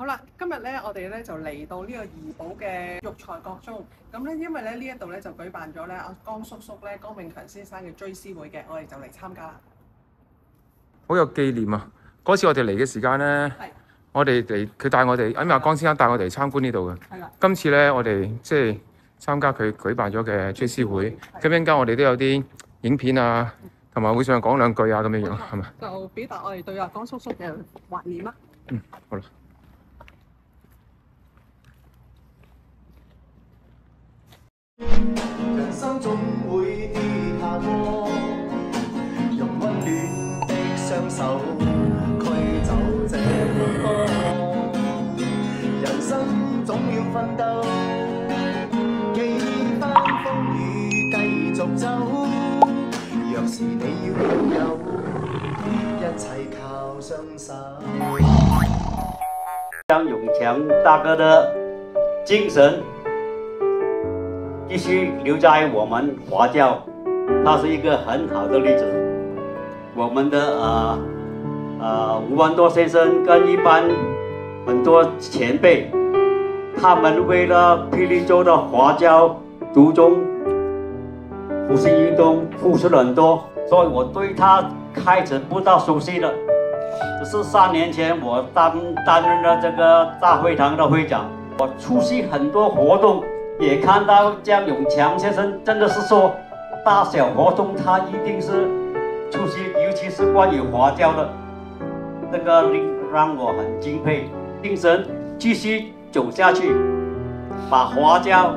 好啦，今日咧我哋咧就嚟到呢個怡保嘅育才國中，咁咧因為咧呢一度咧就舉辦咗咧阿江叔叔咧江永強先生嘅追思會嘅，我哋就嚟參加啦。好有紀念啊！嗰次我哋嚟嘅時間咧，我哋嚟佢帶我哋，因為阿江先生帶我哋參觀呢度嘅。係啦。今次咧我哋即係參加佢舉辦咗嘅追思會，咁陣間我哋都有啲影片啊，同埋會上講兩句啊咁樣樣，係咪？就表達我哋對阿江叔叔嘅懷念啦。好啦。人生總會跌下坡，用溫暖的雙手驅走這風波。人生總要奮鬥，幾番風雨繼續走。若是你要擁有，一切靠雙手。江永強大哥的精神繼續留在我們華教，他是一個很好的例子。我們的吳萬多先生跟一般很多前輩，他們為了霹靂州的華教族中復興運動付出了很多，所以我對他開始不大熟悉了。只是3年前我擔任了這個大會堂的會長，我出席很多活動。也看到江永強先生真的是說大小活動他一定是出席，尤其是關於華教的，那個讓我很敬佩。精神繼續走下去，把華教、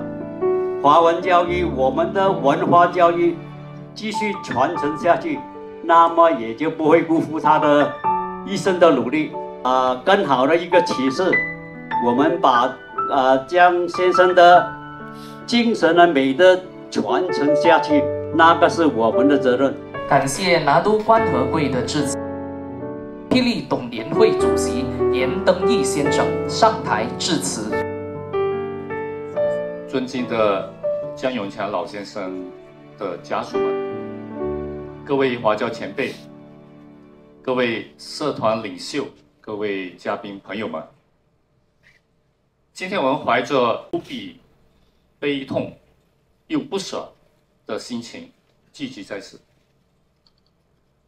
華文教育、我們的文化教育繼續傳承下去，那麼也就不會辜負他的一生的努力。更好的一個啟示，我們把江先生的精神的美德傳承下去，那個是我們的責任。感謝拿督關和貴的致辭。霹靂董聯會主席嚴登義先生上台致辭。尊敬的江永強老先生的家屬們，各位華教前輩，各位社團領袖，各位嘉賓朋友們，今天我們懷着無比悲痛又不捨的心情聚集在此，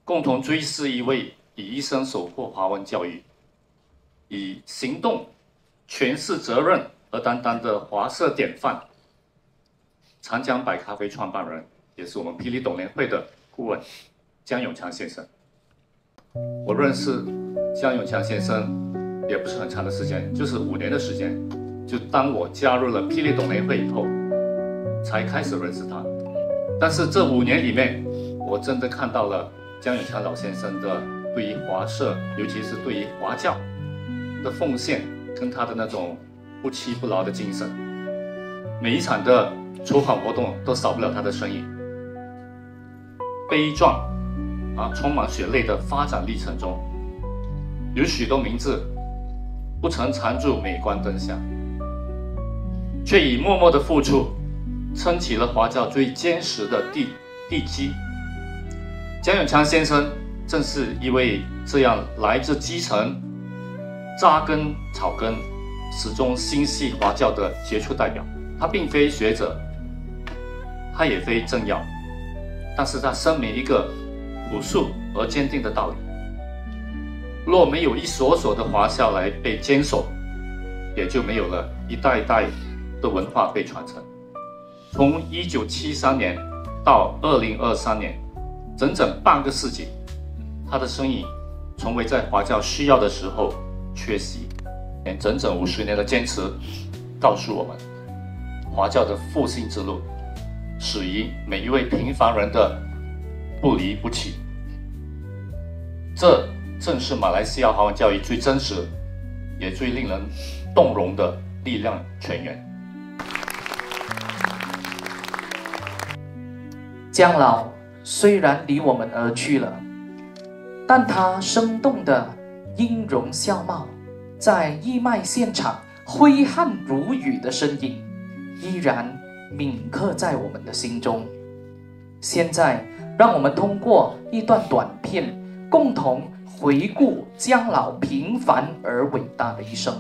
共同追思一位以一生守護華文教育、以行動詮釋責任而擔當的華社典範，長江白咖啡創辦人，也是我們霹靂董聯會的顧問江永強先生。我認識江永強先生也不是很長的時間，就是5年的時間。就當我加入了霹靂董聯會以後，才開始認識他。但是這5年裡面，我真的看到了江永強老先生的對於華社，尤其是對於華教的奉獻，跟他的那種不屈不撓的精神。每一場的籌款活動都少不了他的身影。悲壯充滿血淚的發展歷程中，有許多名字不曾常駐鎂光燈下，卻以默默的付出撐起了華教最堅實的地基。江永強先生正是一位這樣來自基層、扎根草根、始終心繫華教的傑出代表。他並非學者，他也非政要，但是他聲明一個樸素而堅定的道理：若沒有一所所的華校來被堅守，也就沒有了一代代的文化被傳承。從1973年到2023年，整整半個世紀，他的身影從未在華教需要的時候缺席。整整50年的堅持，告訴我們，華教的復興之路始於每一位平凡人的不離不棄。這正是馬來西亞華文教育最真實也最令人動容的力量泉源。江老雖然離我們而去了，但他生動的音容笑貌，在義賣現場揮汗如雨的身影，依然銘刻在我們的心中。現在，讓我們通過一段短片，共同回顧江老平凡而偉大的一生。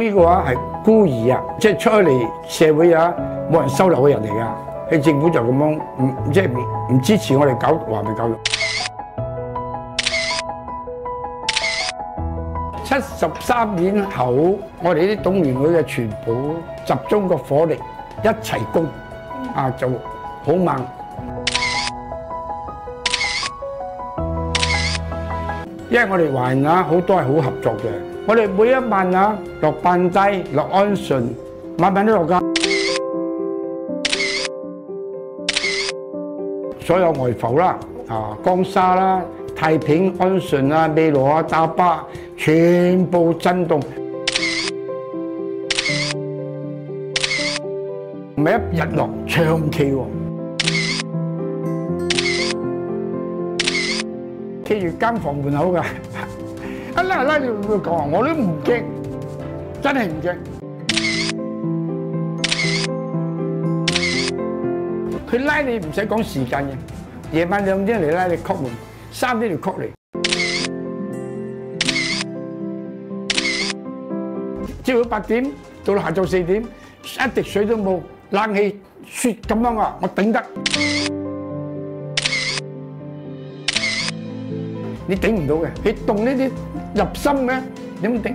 呢個話係孤兒啊，即係出嚟社會啊，冇人收留嘅人嚟㗎。佢政府就咁樣即係唔支持我哋搞華裔教育。73年後，我哋啲董聯會嘅全部集中個火力一齊攻，就好猛。因為我哋華人啊，好多係好合作嘅。我哋每一晚啊，落班低、落安順，晚晚都落街。所有外埠啦，江沙啦、太平、安順啊、美羅啊、大巴，全部震動。唔係一日落，長期喎。企住間房門口㗎，一拉你會講，我都唔驚，真係唔驚。佢拉你唔使講時間嘅，夜晚2點嚟拉你曲門，3點就曲嚟。朝早8點到下晝4點，一滴水都冇，冷氣雪咁樣啊，我頂得。你頂唔到嘅，佢凍呢啲入心嘅，點頂？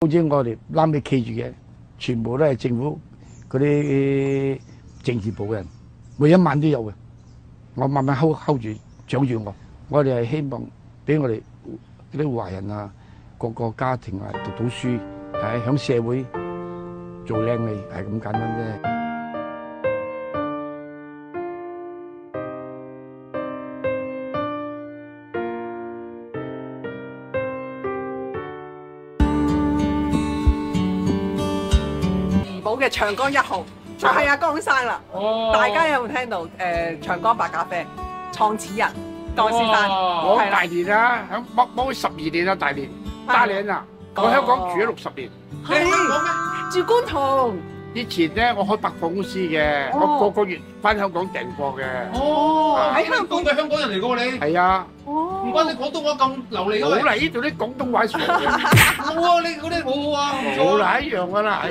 好似我哋攬尾企住嘅，全部都係政府嗰啲政治部嘅人，每一晚都有嘅。我慢慢 hold 住，掌住我。我哋係希望俾我哋啲華人啊，個個家庭啊讀到書，係響社會做靚嘅，係咁簡單啫。嘅長江1號就係阿江生啦，大家有冇聽到？長江白咖啡創始人江先生，我大連啊，響幫12年啦，大連啊，我香港住咗60年。係住觀塘。以前咧，我開百貨公司嘅，我個月翻香港訂貨嘅。喺香港嘅香港人嚟㗎喎你。係啊。唔怪你廣東話咁流利㗎。好嚟呢度啲廣東話上嘅。好啊，你嗰啲好好啊。好啦，一樣㗎啦。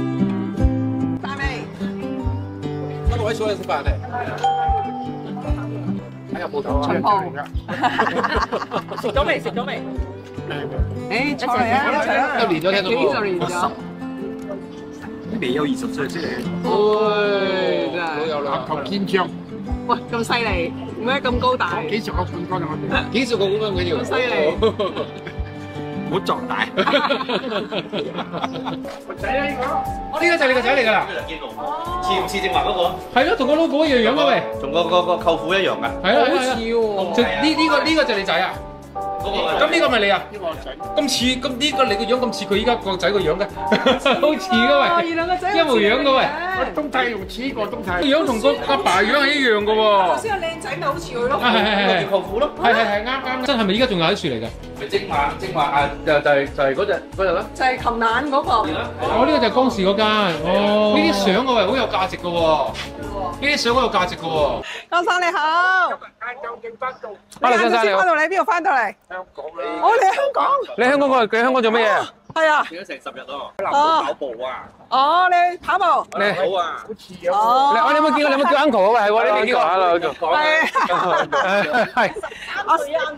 各位坐嚟食飯嚟，睇下鋪頭啊！食咗未？食咗未？誒，坐嚟啊！一齊啊！一年咗聽到冇？幾十年咗，未有20歲先嚟。真係好有啦！球健將，喂，咁犀利，點解咁高大？幾十個冠軍啊！我哋幾十個咁樣緊要？咁犀利！好壯大。個仔啊！呢個，呢個就係你個仔嚟㗎啦。似唔似正話嗰個？係咯，同個 logo 一樣樣嘅喂。同個舅父一樣㗎。係啊，好似喎。就呢個就你仔啊？咁呢個咪你啊？呢個仔。咁似，咁呢個你個樣咁似佢依家個仔個樣嘅，好似嘅喂。原來個仔一模樣嘅喂。東太用似個東太。個樣同個阿爸樣係一樣嘅喎。頭先個靚仔咪好似佢咯。係舅父咯。係啱。真係咪依家仲有喺樹嚟㗎？咪正話啊！就係嗰隻啦。就係琴晚嗰個。哦，呢個就係江氏嗰間。哦，呢啲相嘅喂，好有價值嘅喎。呢啲相好有價值嘅喎。江生你好。Hello，江生你好。翻到嚟邊度翻到嚟？香港你。我嚟香港。你香港過嚟？你香港做乜嘢啊？係啊。變咗成10日咯。南島跑步啊！哦，你跑步。你好啊！好似啊！哦。你有冇見過？你有冇叫 uncle 啊？喂，係喎，你未見過。Hello，係。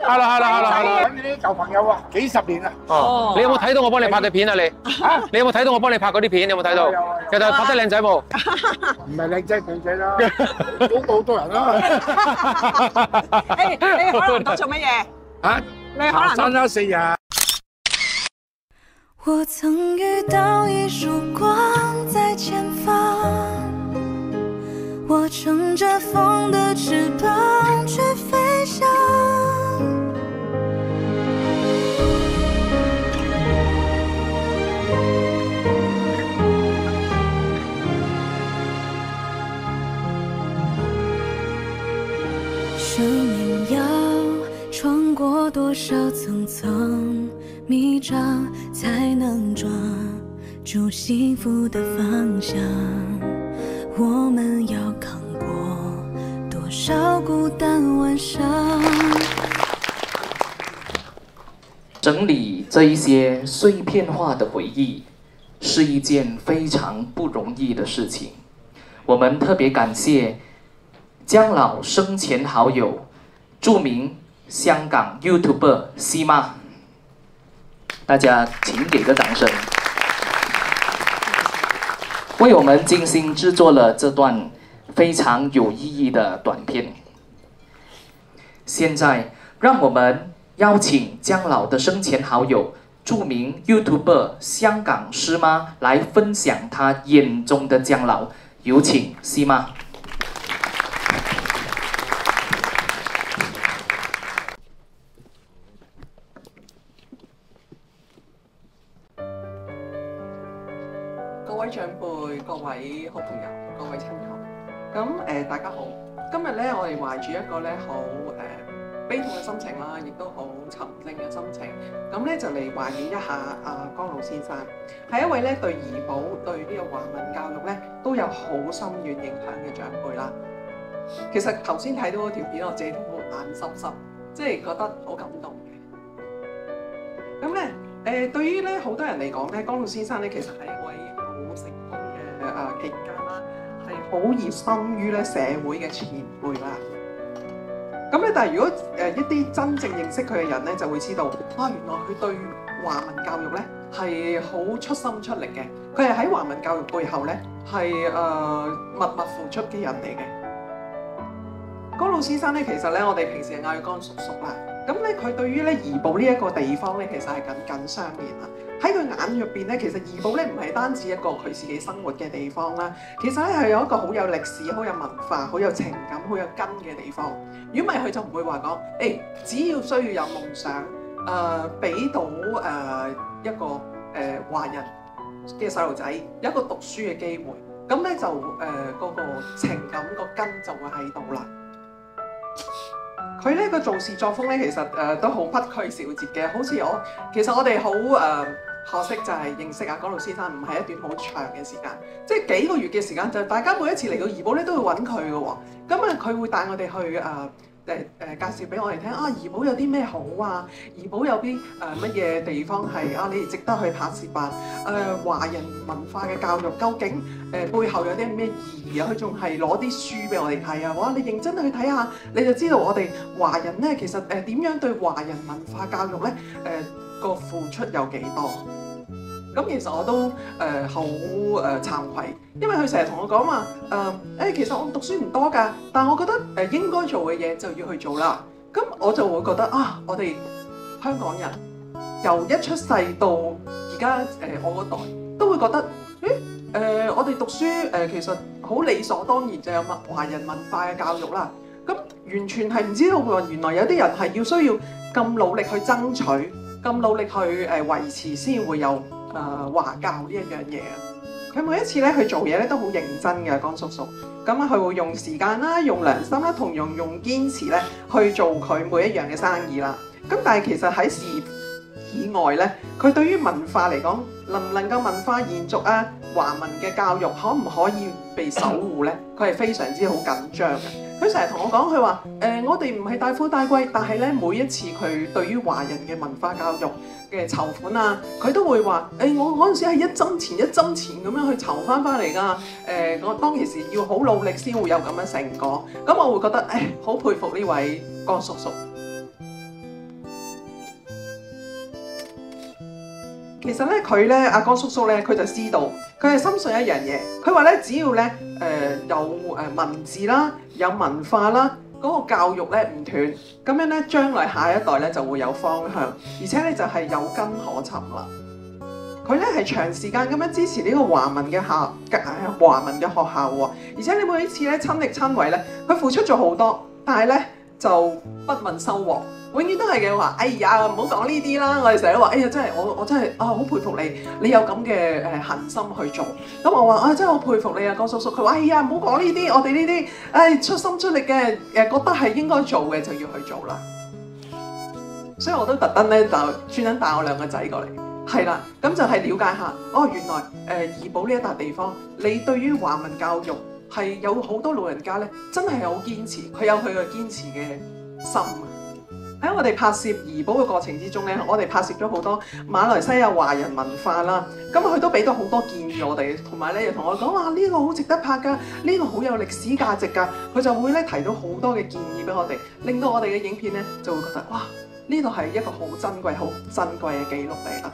Hello。揾啲舊朋友啊，幾十年啦。哦。你有冇睇到我幫你拍嘅片啊？你？你有冇睇到我幫你拍嗰啲片？你有冇睇到？其實拍得靚仔冇？唔係靚仔啦，好多人啦。你可能都做乜嘢？啊？你可能山啦4日。我曾遇到一束光在前方，我乘着風的翅膀去飛翔，生命要穿過多少層層迷障，才能抓住幸福的方向？我們要扛過多少孤單晚上？整理這一些碎片化的回憶，是一件非常不容易的事情。我們特別感謝姜老生前好友，著名香港 YouTuber 西媽，大家請給個掌聲，為我們精心製作了這段非常有意義的短片。現在，讓我們邀請姜老的生前好友，著名 YouTuber 香港師媽來分享她眼中的姜老。有請西媽。各位長輩、各位好朋友、各位親友，咁大家好。今日咧，我哋懷住一個咧好悲痛嘅心情啦，亦都好沉靜嘅心情，咁咧就嚟懷念一下江老先生，係一位咧對怡保、對呢個華文教育咧都有好深遠影響嘅長輩啦。其實頭先睇到嗰條片，我自己都好眼濕濕，即係覺得好感動嘅。咁咧對於咧好多人嚟講咧，江老先生咧其實係一位好成功嘅企業家啦，係好熱心於咧社會嘅前輩啦。咁咧，但係如果一啲真正認識佢嘅人咧，就會知道，原來佢對華文教育咧係好出心出力嘅。佢係喺華文教育背後咧係默默付出嘅人嚟嘅。江老先生咧，其實咧我哋平時係嗌佢江叔叔啦。咁咧，佢對於咧怡保呢一個地方咧，其實係緊緊相連啦。喺佢眼入邊咧，其實怡保咧唔係單止一個佢自己生活嘅地方啦，其實咧係有一個好有歷史、好有文化、好有情感、好有根嘅地方。如果唔係，佢就唔會話講，只要需要有夢想，俾到一個華人嘅細路仔有一個讀書嘅機會，咁咧就嗰個情感個根就會喺度啦。佢呢個做事作風咧，其實都好不拘小節嘅，好似其實我哋好可惜就係認識阿江老先生唔係一段好長嘅時間，即係幾個月嘅時間，就大家每一次嚟到怡保咧都會揾佢嘅喎，咁佢會帶我哋去介紹俾我哋聽怡保有啲咩好啊？怡保有啲乜嘢地方係你哋值得去拍攝啊？華人文化嘅教育究竟背後有啲咩意義啊？佢仲係攞啲書俾我哋睇啊！哇！你認真去睇下，你就知道我哋華人咧其實點樣對華人文化教育咧個付出有幾多？咁其實我都好慚愧，因為佢成日同我講話其實我讀書唔多㗎，但我覺得應該做嘅嘢就要去做啦。咁我就會覺得我哋香港人由一出世到而家我嗰代都會覺得我哋讀書其實好理所當然就有華人文化嘅教育啦。咁完全係唔知道喎，原來有啲人係要需要咁努力去爭取，咁努力去維持先會有華教呢一樣嘢啊！佢每一次咧去做嘢咧都好認真嘅，江叔叔。咁佢會用時間啦、用良心啦，同用堅持咧去做佢每一樣嘅生意啦。咁但係其實喺事業以外咧，佢對於文化嚟講，能唔能夠文化延續啊？華文嘅教育可唔可以被守護咧？佢係非常之好緊張嘅。佢成日同我講，佢話我哋唔係大富大貴，但係咧每一次佢對於華人嘅文化教育嘅籌款啊，佢都會話我嗰陣時係一針錢一針錢咁樣去籌翻嚟㗎。我當其時要好努力先會有咁嘅成果。咁我會覺得好佩服呢位江叔叔。其實咧，佢咧阿江叔叔咧，佢就知道，佢係深信一樣嘢。佢話咧，只要咧有文字啦，有文化啦，嗰個教育咧唔斷，咁樣咧將來下一代咧就會有方向，而且咧就係有根可尋啦。佢咧係長時間咁樣支持呢個華文嘅學校喎，而且你每一次咧親力親為咧，佢付出咗好多，但係咧就不問收穫。永遠都係嘅話，哎呀唔好講呢啲啦。我哋成日都話，哎呀真係我真係好佩服你，你有咁嘅恆心去做。咁我話真係好佩服你啊，江叔叔。佢話，哎呀唔好講呢啲，我哋呢啲出心出力嘅覺得係應該做嘅就要去做啦。所以我都特登咧就專登帶我兩個仔過嚟，係啦，咁就係了解下，原來怡保呢一笪地方，你對於華文教育係有好多老人家咧，真係好堅持，佢有佢嘅堅持嘅心。喺我哋拍攝怡保嘅過程之中咧，我哋拍攝咗好多馬來西亞華人文化啦，咁佢都俾到好多建議我哋，同埋咧又同我講話呢個好值得拍㗎，呢個好有歷史價值㗎，佢就會咧提到好多嘅建議俾我哋，令到我哋嘅影片咧就會覺得哇！呢度係一個好珍貴、好珍貴嘅記錄嚟啦。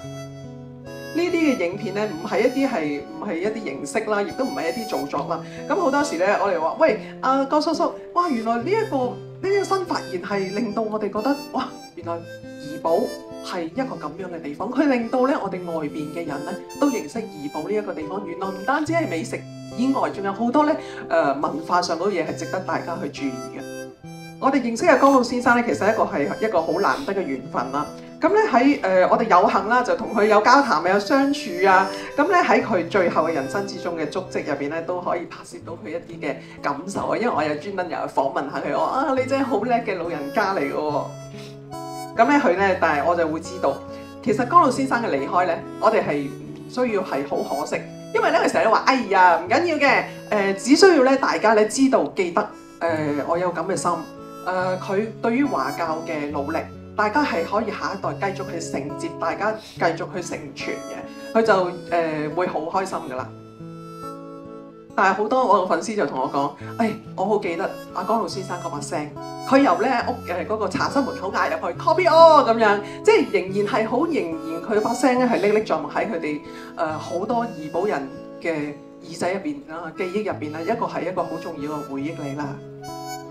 呢啲嘅影片咧，唔係一啲形式啦，亦都唔係一啲造作啦。咁好多時咧，我哋話：喂，江叔叔，哇！原來呢一個新發現係令到我哋覺得，哇！原來怡保係一個咁樣嘅地方。佢令到咧我哋外邊嘅人咧都認識怡保呢一個地方。原來唔單止係美食以外，仲有好多咧文化上嗰啲嘢係值得大家去注意嘅。我哋認識嘅江老先生咧，其實係一個好難得嘅緣分啦。咁咧喺我哋有幸啦，就同佢有交談、有相處啊。咁咧喺佢最後嘅人生之中嘅足跡入邊咧，都可以拍攝到佢一啲嘅感受啊。因為我有專登又去訪問下佢，我話你真係好叻嘅老人家嚟嘅喎。咁咧佢咧，但係我就會知道，其實江老先生嘅離開咧，我哋係唔需要係好可惜，因為咧佢成日都話：哎呀唔緊要嘅，只需要咧大家咧知道記得我有咁嘅心。佢對於華教嘅努力，大家係可以下一代繼續去承接，大家繼續去承傳嘅，佢就會好開心噶啦。但係好多我嘅粉絲就同我講：我好記得阿江老先生嗰把聲，佢由咧屋嗰個茶室門口嗌入去 copy all 咁樣，即係仍然佢把聲咧係歷歷在目喺佢哋好多怡保人嘅耳仔入邊啦、記憶入邊啦，係一個好重要嘅回憶嚟啦。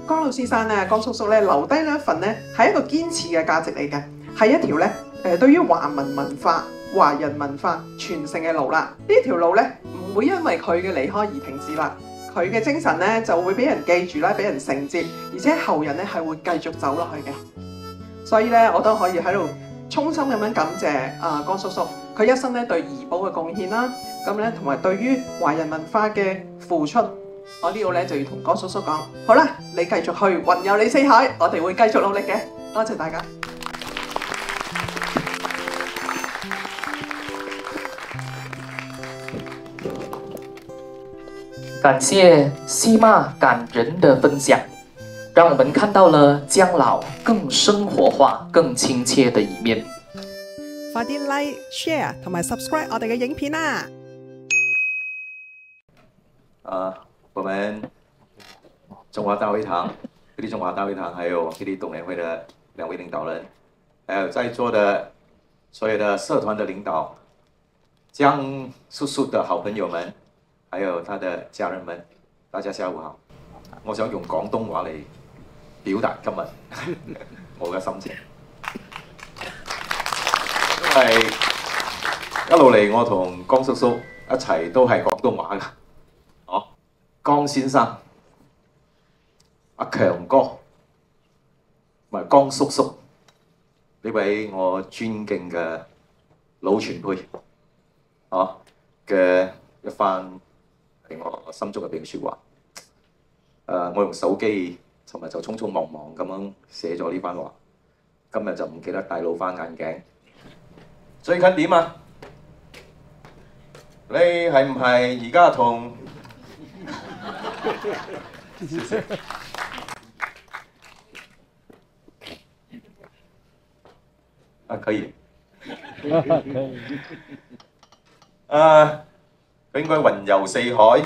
江老先生咧，江叔叔咧留低呢一份咧，係一個堅持嘅價值嚟嘅，係一條咧對於華文文化、華人文化傳承嘅路啦。呢條路咧唔會因為佢嘅離開而停止啦，佢嘅精神咧就會俾人記住啦，俾人承接，而且後人咧係會繼續走落去嘅。所以咧，我都可以喺度衷心咁樣感謝江叔叔，佢一生咧對怡保嘅貢獻啦，咁咧同埋對於華人文化嘅付出。我呢度咧就要同江叔叔講，好啦，你繼續去雲遊你四海，我哋會繼續努力嘅。多謝大家。感謝西媽感人的分享，讓我們看到了姜老更生活化、更親切的一面。快啲 like、share 同埋 subscribe 我哋嘅影片啦！我們中華大會堂、各地中華大會堂，還有各地董聯會的兩位領導人，還有在座的所有的社團的領導，江叔叔的好朋友們，還有他的家人們，大家下午好。我想用廣東話嚟表達今日我嘅心情，因為一路嚟我同江叔叔一齊都係廣東話㗎。江先生、阿強哥同埋江叔叔呢位我尊敬嘅老前輩，嘅一番係我心中入邊嘅説話。我用手機尋日就匆匆忙忙咁樣寫咗呢番話，今日就唔記得帶老花眼鏡。最近點啊？你係唔係而家同？謝謝。可以。佢應該雲遊四海，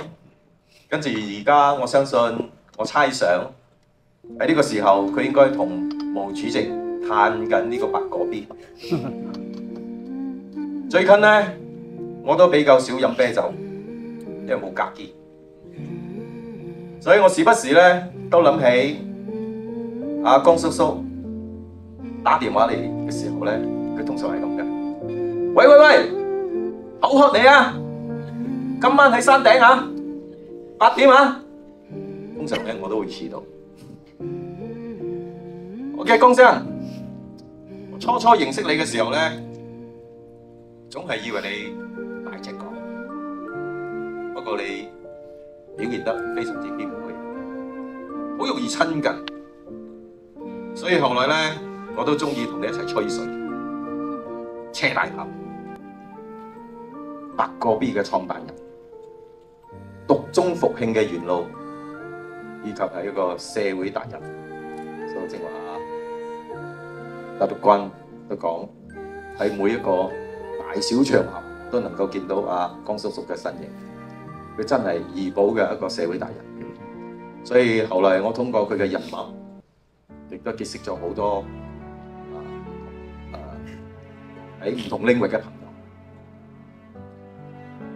跟住而家我相信，我猜想喺呢個時候，佢應該同毛主席嘆緊呢個白果邊。最近呢，我都比較少飲啤酒，因為冇格機。所以我時不時咧都諗起阿江叔叔打電話嚟嘅時候咧，佢通常係咁嘅。喂喂喂，口渴你啊！今晚喺山頂啊，8點啊。通常咧我都會遲到。OK， 江生，初初認識你嘅時候咧，總係以為你大隻講，不過你表現得非常之謙虛，好容易親近，所以後來咧我都中意同你一齊吹水、車大炮。8個 B 嘅創辦人，獨中復興嘅元老，以及係一個社會達人。所以正話大督君都講喺每一個大小場合都能夠見到江叔叔嘅身影，佢真係怡保嘅一個社會達人。所以後來我通過佢嘅人脈，亦都結識咗好多喺唔同領域嘅朋友。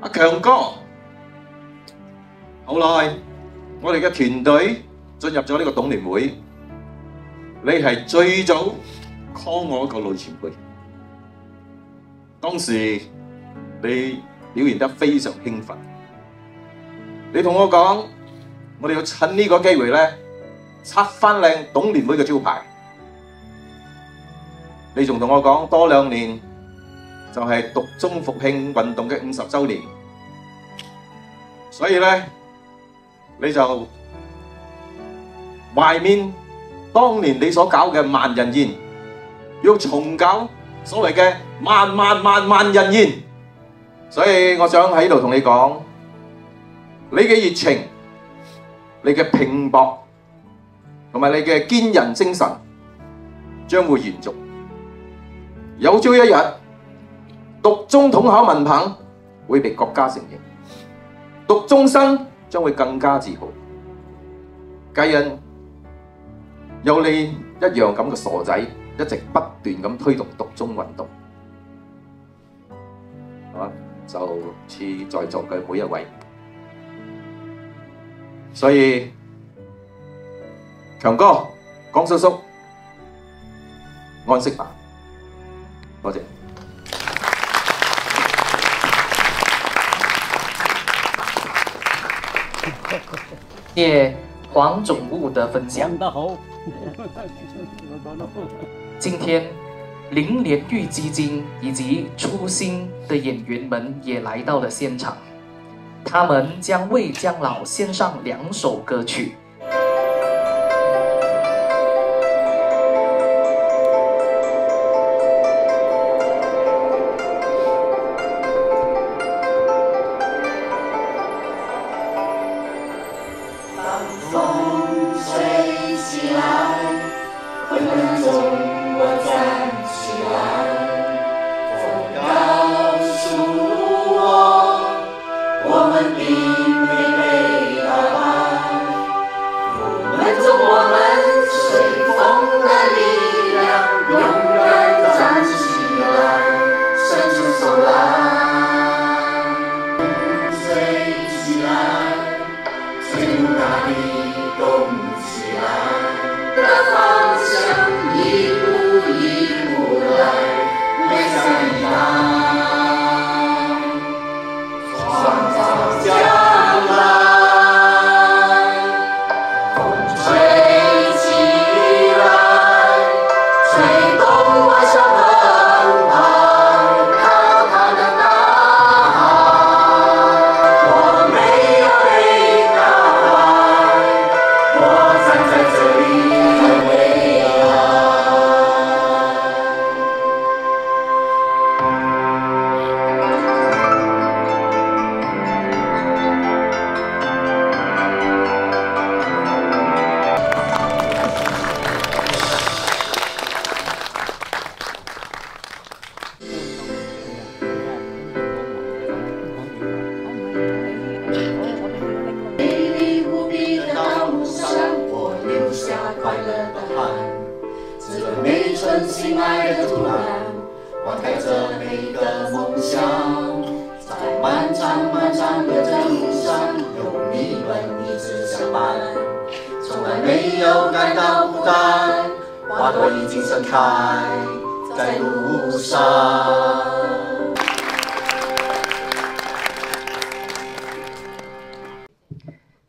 阿強哥，後來我哋嘅團隊進入咗呢個董聯會，你係最早 call 我一個老前輩。當時你表現得非常興奮，你同我講，我哋要趁呢個機會咧，拆翻靚董聯會嘅招牌。你仲同我講，多2年就係獨中復興運動嘅50週年，所以咧你就懷緬當年你所搞嘅萬人宴，要重搞所謂嘅萬人宴。所以我想喺呢度同你講，你嘅熱情、你嘅拼搏同埋你嘅堅韌精神將會延續。有朝一日，獨中統考文憑會被國家承認，獨中生將會更加自豪。皆因有你一樣咁嘅傻仔，一直不斷咁推動獨中運動，就似在座嘅每一位。所以強哥、江叔叔，安息吧。多謝。謝黃總務的分享。今天林蓮玉基金以及初心的演員們也來到了現場，他們將為姜老獻上2首歌曲。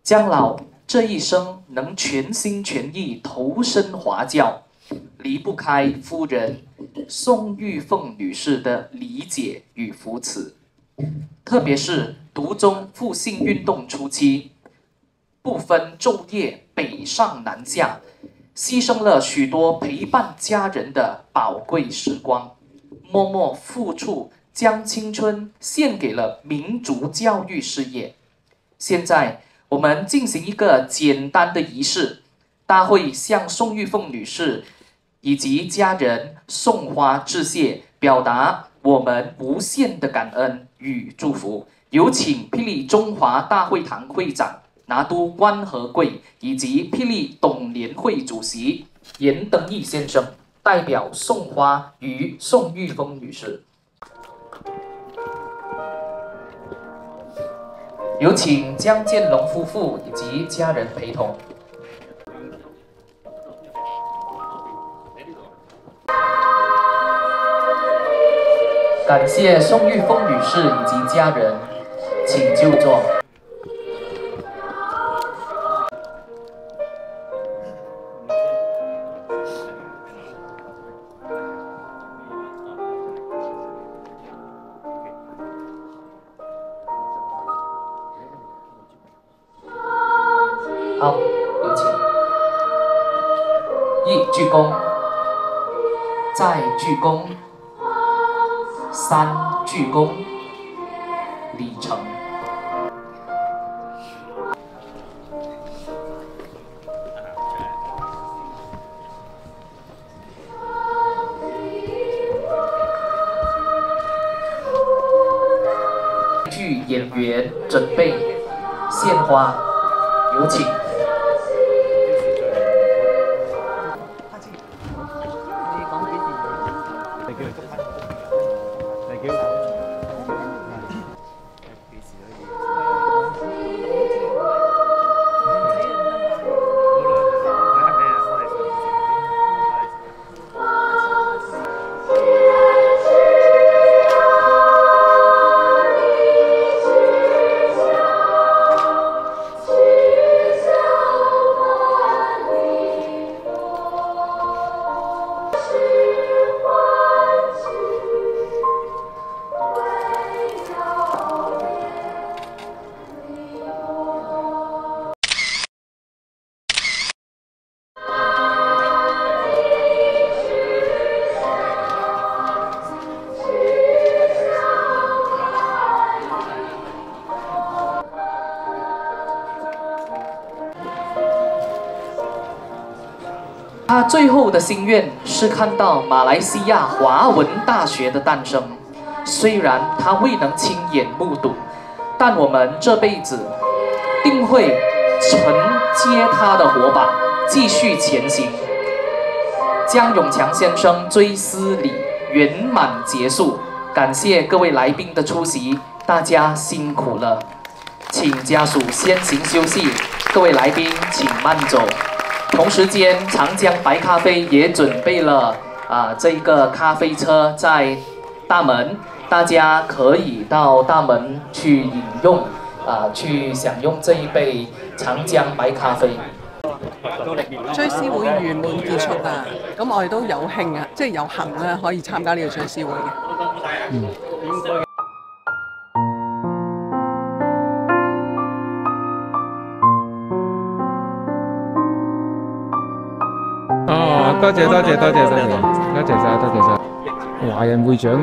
姜老這一生能全心全意投身華教，離不開夫人宋玉鳳女士的理解與扶持，特別是獨中復興運動初期，不分晝夜，北上南下，犧牲了許多陪伴家人的寶貴時光，默默付出，將青春獻給了民族教育事業。現在我們進行一個簡單的儀式，大會向宋玉鳳女士以及家人送花致謝，表達我們無限的感恩與祝福。有請霹靂中華大會堂會長拿督關和貴以及霹靂董聯會主席嚴登義先生代表送花於宋玉鳳女士。有請江建龍夫婦以及家人陪同。感謝宋玉鳳女士以及家人，請就座。好，有請。一鞠躬，再鞠躬。三鞠躬，禮成。劇演員準備獻花，有請。他最後的心願是看到馬來西亞華文大學的誕生。雖然他未能親眼目睹，但我們這輩子定會承接他的火把，繼續前行。江永強先生追思禮圓滿結束，感謝各位來賓的出席，大家辛苦了。請家屬先行休息，各位來賓請慢走。同時間，長江白咖啡也準備了這個咖啡車在大門，大家可以到大門去飲用，去享用這一杯長江白咖啡。追思會圓滿結束啊！咁我哋都有幸啊，即係有幸啊，可以參加呢個追思會嘅。多謝晒。華人會長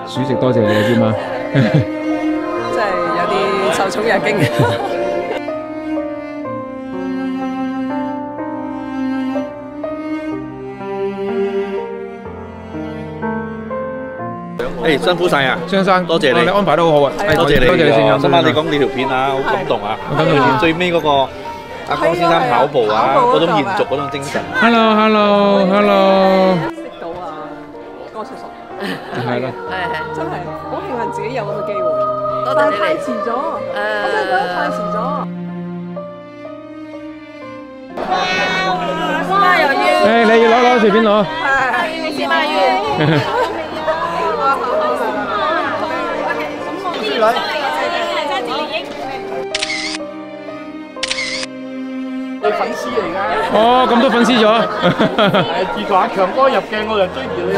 主席，多謝你先嘛。即係有啲受寵若驚。辛苦晒啊，張生，多謝你，你安排得好好啊，多謝你，多謝你先。今晚你講呢條片啊，好感動啊，好感動。最尾嗰個阿江先生跑步啊，嗰種延續嗰種精神。Hello。識到江叔叔，係咯，真係好慶幸自己有咁嘅機會，多謝但係太遲咗，我真係覺得太遲咗。司馬有約。你要攞隨便攞。司馬約。你粉絲嚟㗎。哦，咁多粉絲咗。係，自從阿強哥入鏡，我就追住你。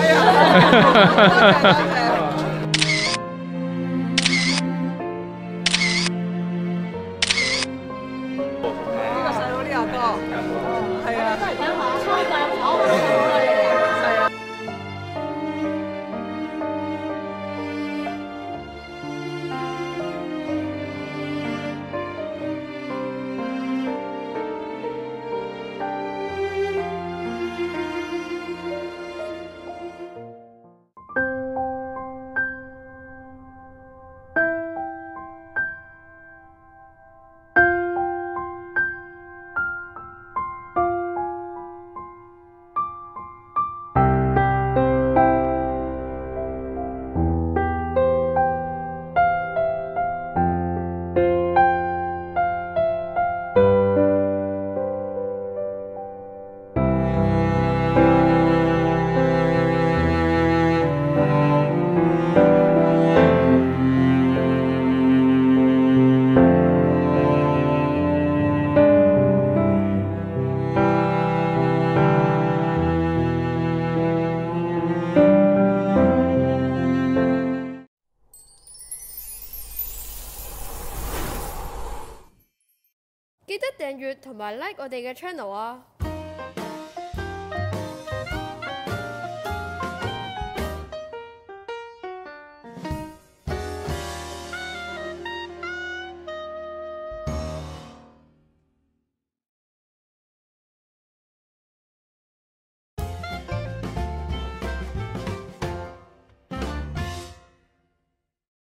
呢個細佬呢個歌，係啊。記得訂閱同埋 like 我哋嘅 channel啊！